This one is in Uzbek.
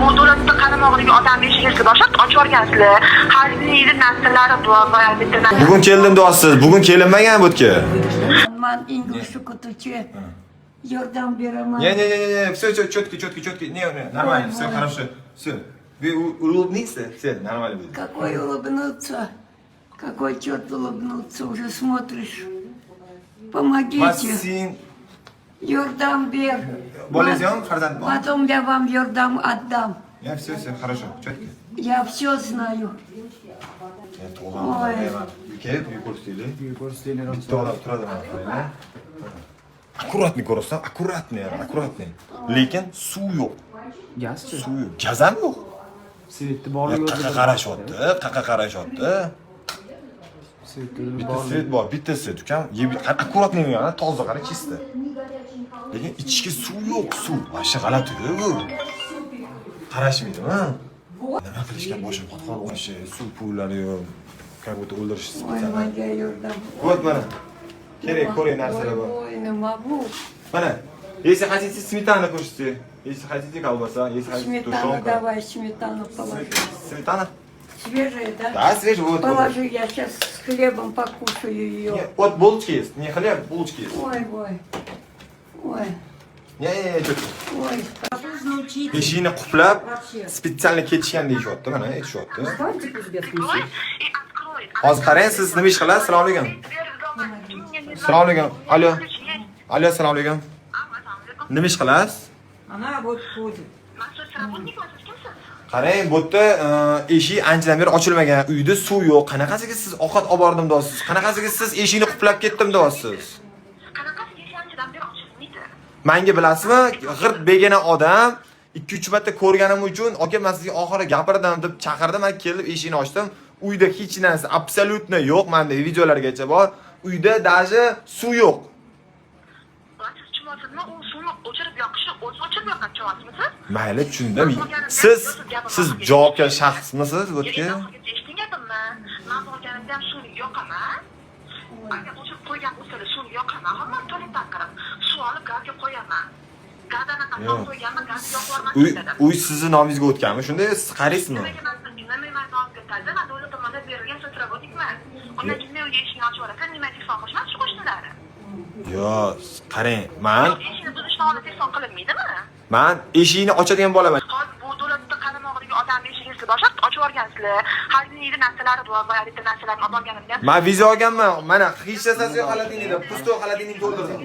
bu davlatda qaramog'iga odam eshigingizni boshlab ochib yuborgansizlar. Harbiyni narsallari bor va bitta Bugun keldim deyapsiz. Bugun kelinmagan bu yerga. Man English o'qituvchi. Yordam beraman. Не, все четко. Не, нормально, все хорошо. Все. Вы улыбнитесь, все нормально будет. Какой улыбнуться? Какой черт улыбнуться? Уже смотришь. Помогите. Максим, Yordam ber. bolangiz yo'qmi farzand bor? Потом я вам yordam отдам. Все, хорошо, четко. Я все знаю. Ой. Kelib ko'rsataylik. Bitta odam turadi mana. Akkuratni ko'rsan, akkuratni. Lekin suv yo'q. Gazchi. Suv yo'q. Gaz ham yo'q. Svetni borligi Qaqa qarashyapti. Bitta svet bor, bittasi ukam, akkuratni yana toza qara chista. Lekin ichki suv yo'q, suv. Vashcha g'alati-ku bu. Qarashmaydimi? Nima qilishgan boshim qotib qoldi. Suv pullari yo'q. Как будто o'ldirishsiz. Ой, моя yordam. Вот mana. Kerak ko'ring narsalar bor. Ой, не могу. Mana. Если хотите сметану ko'rsatdi. Если хотите колбаса, если хотите Сметану тушенка. давай, сметану положи. Сметана? Свежая, да? Да, свежая. Вот. Положи, я сейчас с хлебом покушаю ее. Нет, вот булочки есть. Не хлеб, булочки есть. Ой. Не, чё-то. Ой. Eshikni quplab, spetsialni ketishgan deyishyapti. Mana aytishyapti. и открой. Hozir qarang, siz nima ish qilasiz? Assalomu alaykum. Assalomu alaykum. Alo. Alo, assalomu alaykum. Nima ish qilasiz? Она вот ходит. Maxsus работник siz kimsiz? Qarang, bu yerda eshik anchadan beri ochilmagan. Uyda suv yo'q. Qanaqasiga siz ovqat olib bordim deyapsiz? Qanaqasiga siz eshikni quplab ketdim deyapsiz? Qanaqasiga eshikdan beri ochilmaydi? Menga bilasizmi? G'irt begona odam 2-3 marta ko'rganim uchun aka men sizga oxiri gapirdim deb chaqirdim, men kelib eshikni ochdim. Uyda hech narsa absolyutno yo'q. Menda videolargacha bor. Uyda даже suv yo'q. Siz tushunasizmi? U suvni o'chirib yoqishni o'zi o'chirib yoqqan tushunasizmi? Mayli, tushundim. Siz javobgar shaxsmisiz bu yerga? Eshitding gapimni? Men borganimda ham suv yoqaman. Agar o'chirib qo'ygan bo'lsa, suv yoqaman. Hamma to'letdan qarab, suv olib gazga qo'yaman. Gazdan qatnoq qo'yganman, gazga yoqib yubormasam. Uy sizni nomingizga o'tganmi? Shunday siz qaraysizmi? Yo'q, qarang, men eshikni ochadigan bo'laman. Bu davlatda qaramog'iga odam eshigingizni boshlab ochib yuborgansizlar. Harbiyni narsalari bor va bitta narsalarni olib borganimda Men video olganman. Mana hech narsasi yo'q, xalatiningda, pusto xalatiningni to'ldirdim.